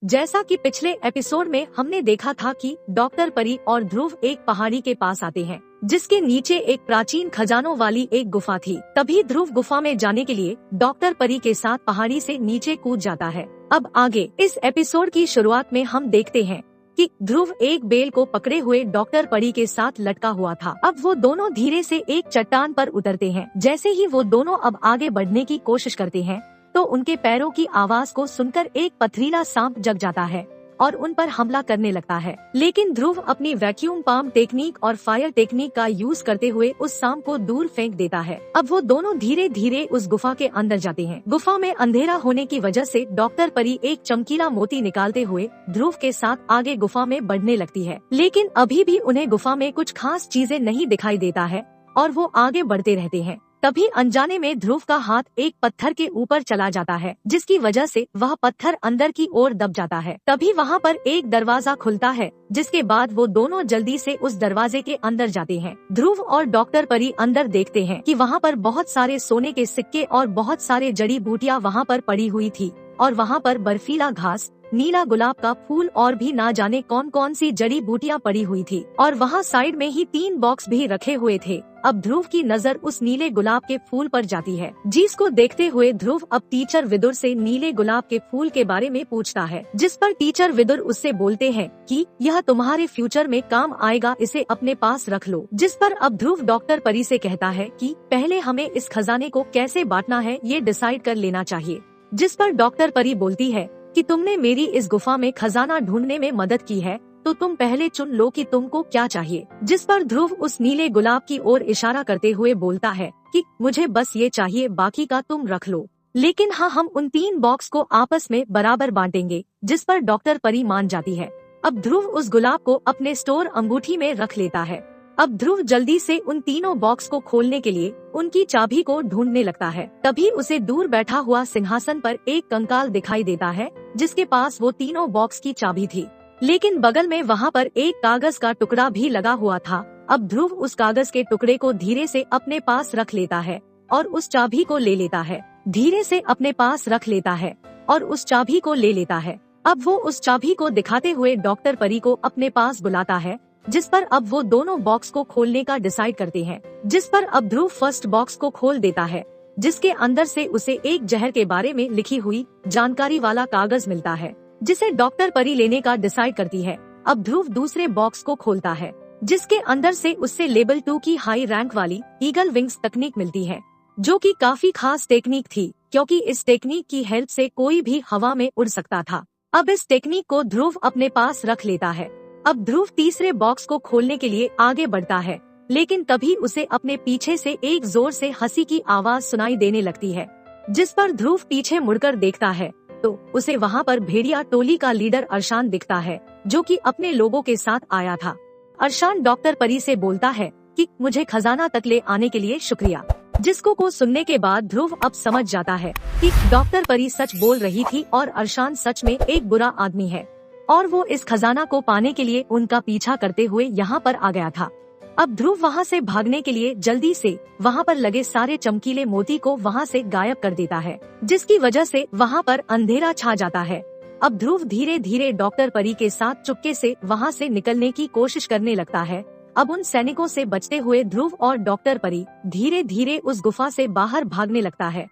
जैसा कि पिछले एपिसोड में हमने देखा था कि डॉक्टर परी और ध्रुव एक पहाड़ी के पास आते हैं, जिसके नीचे एक प्राचीन खजानों वाली एक गुफा थी। तभी ध्रुव गुफा में जाने के लिए डॉक्टर परी के साथ पहाड़ी से नीचे कूद जाता है। अब आगे इस एपिसोड की शुरुआत में हम देखते हैं कि ध्रुव एक बेल को पकड़े हुए डॉक्टर परी के साथ लटका हुआ था। अब वो दोनों धीरे से एक चट्टान पर उतरते हैं। जैसे ही वो दोनों अब आगे बढ़ने की कोशिश करते हैं तो उनके पैरों की आवाज को सुनकर एक पथरीला सांप जग जाता है और उन पर हमला करने लगता है। लेकिन ध्रुव अपनी वैक्यूम पाम टेक्निक और फायर टेक्निक का यूज करते हुए उस सांप को दूर फेंक देता है। अब वो दोनों धीरे धीरे उस गुफा के अंदर जाते हैं। गुफा में अंधेरा होने की वजह से डॉक्टर परी एक चमकीला मोती निकालते हुए ध्रुव के साथ आगे गुफा में बढ़ने लगती है। लेकिन अभी भी उन्हें गुफा में कुछ खास चीजें नहीं दिखाई देता है और वो आगे बढ़ते रहते हैं। तभी अनजाने में ध्रुव का हाथ एक पत्थर के ऊपर चला जाता है, जिसकी वजह से वह पत्थर अंदर की ओर दब जाता है। तभी वहाँ पर एक दरवाजा खुलता है, जिसके बाद वो दोनों जल्दी से उस दरवाजे के अंदर जाते हैं। ध्रुव और डॉक्टर परी अंदर देखते हैं कि वहाँ पर बहुत सारे सोने के सिक्के और बहुत सारे जड़ी बूटियाँ वहाँ पर पड़ी हुई थी और वहाँ पर बर्फीला घास, नीला गुलाब का फूल और भी ना जाने कौन कौन सी जड़ी बूटियाँ पड़ी हुई थी। और वहाँ साइड में ही 3 बॉक्स भी रखे हुए थे। अब ध्रुव की नजर उस नीले गुलाब के फूल पर जाती है, जिसको देखते हुए ध्रुव अब टीचर विदुर से नीले गुलाब के फूल के बारे में पूछता है, जिस पर टीचर विदुर उससे बोलते हैं कि यह तुम्हारे फ्यूचर में काम आएगा, इसे अपने पास रख लो। जिस पर अब ध्रुव डॉक्टर परी से कहता है कि पहले हमें इस खजाने को कैसे बांटना है ये डिसाइड कर लेना चाहिए। जिस पर डॉक्टर परी बोलती है कि तुमने मेरी इस गुफा में खजाना ढूंढने में मदद की है, तो तुम पहले चुन लो कि तुमको क्या चाहिए। जिस पर ध्रुव उस नीले गुलाब की ओर इशारा करते हुए बोलता है कि मुझे बस ये चाहिए, बाकी का तुम रख लो। लेकिन हाँ, हम उन 3 बॉक्स को आपस में बराबर बांटेंगे। जिस पर डॉक्टर परी मान जाती है। अब ध्रुव उस गुलाब को अपने स्टोर अंगूठी में रख लेता है। अब ध्रुव जल्दी से उन तीनों बॉक्स को खोलने के लिए उनकी चाबी को ढूंढने लगता है। तभी उसे दूर बैठा हुआ सिंहासन पर एक कंकाल दिखाई देता है, जिसके पास वो तीनों बॉक्स की चाबी थी। लेकिन बगल में वहाँ पर एक कागज का टुकड़ा भी लगा हुआ था। अब ध्रुव उस कागज के टुकड़े को धीरे से अपने पास रख लेता है और उस चाबी को ले लेता है। धीरे से अपने पास रख लेता है और उस चाबी को ले लेता है। अब वो उस चाबी को दिखाते हुए डॉक्टर परी को अपने पास बुलाता है, जिस पर अब वो दोनों बॉक्स को खोलने का डिसाइड करते हैं। जिस पर अब ध्रुव फर्स्ट बॉक्स को खोल देता है, जिसके अंदर से उसे एक जहर के बारे में लिखी हुई जानकारी वाला कागज मिलता है, जिसे डॉक्टर परी लेने का डिसाइड करती है। अब ध्रुव दूसरे बॉक्स को खोलता है, जिसके अंदर से उससे लेवल 2 की हाई रैंक वाली ईगल विंग्स तकनीक मिलती है, जो कि काफी खास टेक्निक थी, क्योंकि इस टेक्निक की हेल्प से कोई भी हवा में उड़ सकता था। अब इस टेक्निक को ध्रुव अपने पास रख लेता है। अब ध्रुव तीसरे बॉक्स को खोलने के लिए आगे बढ़ता है, लेकिन तभी उसे अपने पीछे से एक जोर से हंसी की आवाज सुनाई देने लगती है। जिस पर ध्रुव पीछे मुड़कर देखता है तो उसे वहाँ पर भेड़िया टोली का लीडर अरशान दिखता है, जो कि अपने लोगों के साथ आया था। अरशान डॉक्टर परी से बोलता है कि मुझे खजाना तक ले आने के लिए शुक्रिया। जिसको को सुनने के बाद ध्रुव अब समझ जाता है कि डॉक्टर परी सच बोल रही थी और अरशान सच में एक बुरा आदमी है और वो इस खजाना को पाने के लिए उनका पीछा करते हुए यहाँ पर आ गया था। अब ध्रुव वहाँ से भागने के लिए जल्दी से वहाँ पर लगे सारे चमकीले मोती को वहाँ से गायब कर देता है, जिसकी वजह से वहाँ पर अंधेरा छा जाता है। अब ध्रुव धीरे धीरे डॉक्टर परी के साथ चुपके से वहाँ से निकलने की कोशिश करने लगता है। अब उन सैनिकों से बचते हुए ध्रुव और डॉक्टर परी धीरे धीरे उस गुफा से बाहर भागने लगता है।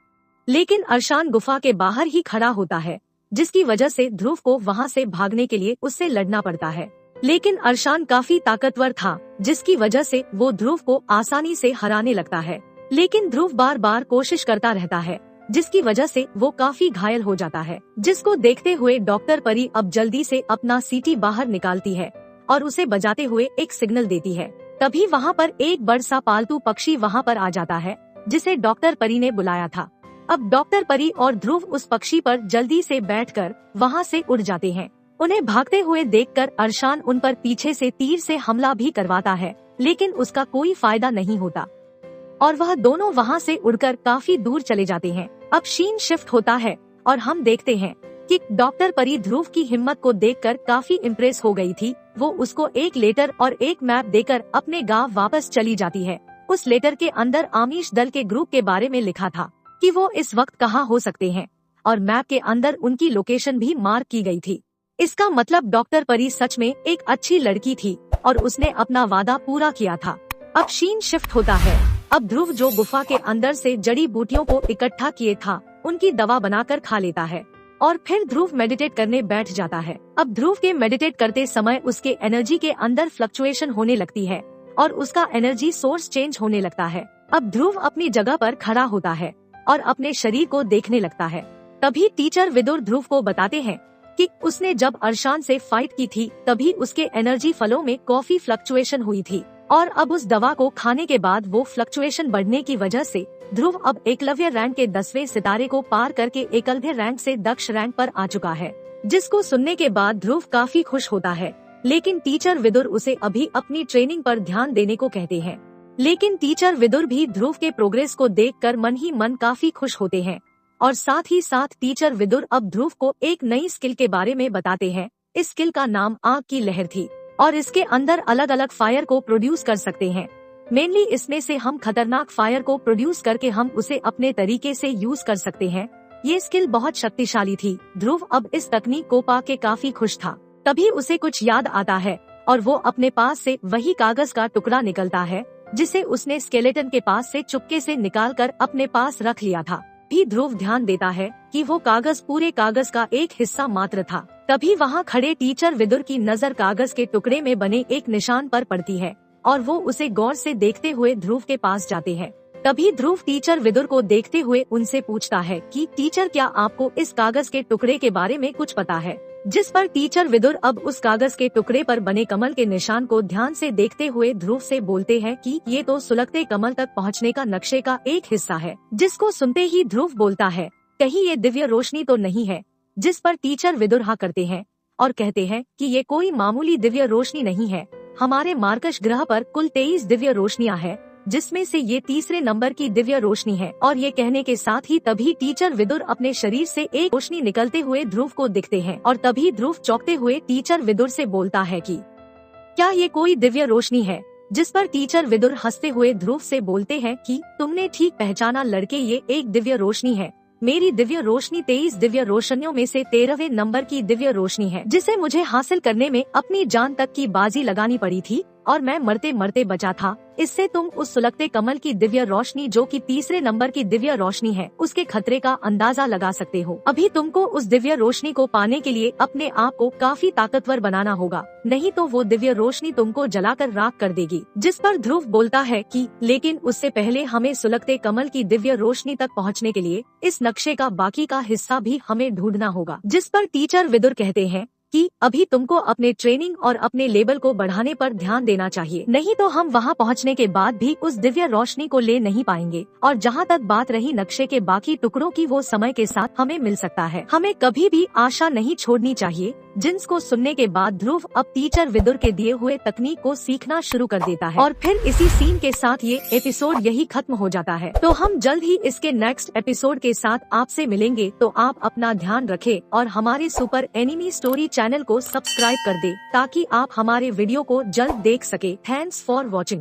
लेकिन अरशान गुफा के बाहर ही खड़ा होता है, जिसकी वजह से ध्रुव को वहाँ से भागने के लिए उससे लड़ना पड़ता है। लेकिन अरशान काफी ताकतवर था, जिसकी वजह से वो ध्रुव को आसानी से हराने लगता है। लेकिन ध्रुव बार बार कोशिश करता रहता है, जिसकी वजह से वो काफी घायल हो जाता है। जिसको देखते हुए डॉक्टर परी अब जल्दी से अपना सीटी बाहर निकालती है और उसे बजाते हुए एक सिग्नल देती है। तभी वहाँ पर एक बड़ा सा पालतू पक्षी वहाँ पर आ जाता है, जिसे डॉक्टर परी ने बुलाया था। अब डॉक्टर परी और ध्रुव उस पक्षी पर जल्दी से बैठकर वहाँ से उड़ जाते हैं। उन्हें भागते हुए देखकर अरशान उन पर पीछे से तीर से हमला भी करवाता है, लेकिन उसका कोई फायदा नहीं होता और वह दोनों वहाँ से उड़कर काफी दूर चले जाते हैं। अब सीन शिफ्ट होता है और हम देखते हैं कि डॉक्टर परी ध्रुव की हिम्मत को देखकर काफी इम्प्रेस हो गई थी। वो उसको एक लेटर और एक मैप देकर अपने गांव वापस चली जाती है। उस लेटर के अंदर आमिश दल के ग्रुप के बारे में लिखा था कि वो इस वक्त कहाँ हो सकते हैं और मैप के अंदर उनकी लोकेशन भी मार्क की गई थी। इसका मतलब डॉक्टर परी सच में एक अच्छी लड़की थी और उसने अपना वादा पूरा किया था। अब सीन शिफ्ट होता है। अब ध्रुव जो गुफा के अंदर से जड़ी बूटियों को इकट्ठा किए था उनकी दवा बनाकर खा लेता है और फिर ध्रुव मेडिटेट करने बैठ जाता है। अब ध्रुव के मेडिटेट करते समय उसके एनर्जी के अंदर फ्लक्चुएशन होने लगती है और उसका एनर्जी सोर्स चेंज होने लगता है। अब ध्रुव अपनी जगह पर खड़ा होता है और अपने शरीर को देखने लगता है। तभी टीचर विदुर ध्रुव को बताते हैं कि उसने जब अर्शान से फाइट की थी तभी उसके एनर्जी फलों में काफी फ्लक्चुएशन हुई थी और अब उस दवा को खाने के बाद वो फ्लक्चुएशन बढ़ने की वजह से ध्रुव अब एकलव्य रैंक के 10वें सितारे को पार करके एकलव्य रैंक से दक्ष रैंक पर आ चुका है। जिसको सुनने के बाद ध्रुव काफी खुश होता है, लेकिन टीचर विदुर उसे अभी अपनी ट्रेनिंग पर ध्यान देने को कहते हैं। लेकिन टीचर विदुर भी ध्रुव के प्रोग्रेस को देखकर मन ही मन काफी खुश होते हैं और साथ ही साथ टीचर विदुर अब ध्रुव को एक नई स्किल के बारे में बताते हैं। इस स्किल का नाम आग की लहर थी और इसके अंदर अलग अलग फायर को प्रोड्यूस कर सकते हैं। मेनली इसमें से हम खतरनाक फायर को प्रोड्यूस करके हम उसे अपने तरीके से यूज कर सकते हैं। ये स्किल बहुत शक्तिशाली थी। ध्रुव अब इस तकनीक को पाके काफी खुश था। तभी उसे कुछ याद आता है और वो अपने पास से वही कागज का टुकड़ा निकलता है जिसे उसने स्केलेटन के पास से चुपके से निकाल कर अपने पास रख लिया था। भी ध्रुव ध्यान देता है कि वो कागज पूरे कागज का एक हिस्सा मात्र था। तभी वहाँ खड़े टीचर विदुर की नजर कागज के टुकड़े में बने एक निशान पर पड़ती है और वो उसे गौर से देखते हुए ध्रुव के पास जाते हैं। तभी ध्रुव टीचर विदुर को देखते हुए उनसे पूछता है कि टीचर क्या आपको इस कागज के टुकड़े के बारे में कुछ पता है? जिस पर टीचर विदुर अब उस कागज के टुकड़े पर बने कमल के निशान को ध्यान से देखते हुए ध्रुव से बोलते हैं कि ये तो सुलगते कमल तक पहुंचने का नक्शे का एक हिस्सा है। जिसको सुनते ही ध्रुव बोलता है कहीं ये दिव्य रोशनी तो नहीं है? जिस पर टीचर विदुर हाँ करते हैं और कहते हैं कि ये कोई मामूली दिव्य रोशनी नहीं है। हमारे मार्कश ग्रह पर कुल 23 दिव्य रोशनियां हैं, जिसमें से ये तीसरे नंबर की दिव्य रोशनी है। और ये कहने के साथ ही तभी टीचर विदुर अपने शरीर से एक रोशनी निकलते हुए ध्रुव को दिखते हैं और तभी ध्रुव चौंकते हुए टीचर विदुर से बोलता है कि क्या ये कोई दिव्य रोशनी है? जिस पर टीचर विदुर हंसते हुए ध्रुव से बोलते हैं कि तुमने ठीक पहचाना लड़के, ये एक दिव्य रोशनी है। मेरी दिव्य रोशनी 23 दिव्य रोशनियों में से 13वें नंबर की दिव्य रोशनी है, जिसे मुझे हासिल करने में अपनी जान तक की बाजी लगानी पड़ी थी और मैं मरते मरते बचा था। इससे तुम उस सुलगते कमल की दिव्य रोशनी जो कि तीसरे नंबर की दिव्य रोशनी है उसके खतरे का अंदाजा लगा सकते हो। अभी तुमको उस दिव्य रोशनी को पाने के लिए अपने आप को काफी ताकतवर बनाना होगा, नहीं तो वो दिव्य रोशनी तुमको जलाकर राख कर देगी। जिस पर ध्रुव बोलता है कि लेकिन उससे पहले हमें सुलगते कमल की दिव्य रोशनी तक पहुँचने के लिए इस नक्शे का बाकी का हिस्सा भी हमें ढूंढना होगा। जिस पर टीचर विदुर कहते हैं कि अभी तुमको अपने ट्रेनिंग और अपने लेवल को बढ़ाने पर ध्यान देना चाहिए, नहीं तो हम वहां पहुंचने के बाद भी उस दिव्य रोशनी को ले नहीं पाएंगे। और जहां तक बात रही नक्शे के बाकी टुकड़ों की, वो समय के साथ हमें मिल सकता है। हमें कभी भी आशा नहीं छोड़नी चाहिए। जिनको सुनने के बाद ध्रुव अब टीचर विदुर के दिए हुए तकनीक को सीखना शुरू कर देता है और फिर इसी सीन के साथ ये एपिसोड यही खत्म हो जाता है। तो हम जल्द ही इसके नेक्स्ट एपिसोड के साथ आपसे मिलेंगे। तो आप अपना ध्यान रखें और हमारे सुपर एनिमी स्टोरी चैनल को सब्सक्राइब कर दे ताकि आप हमारे वीडियो को जल्द देख सके। Thanks for watching.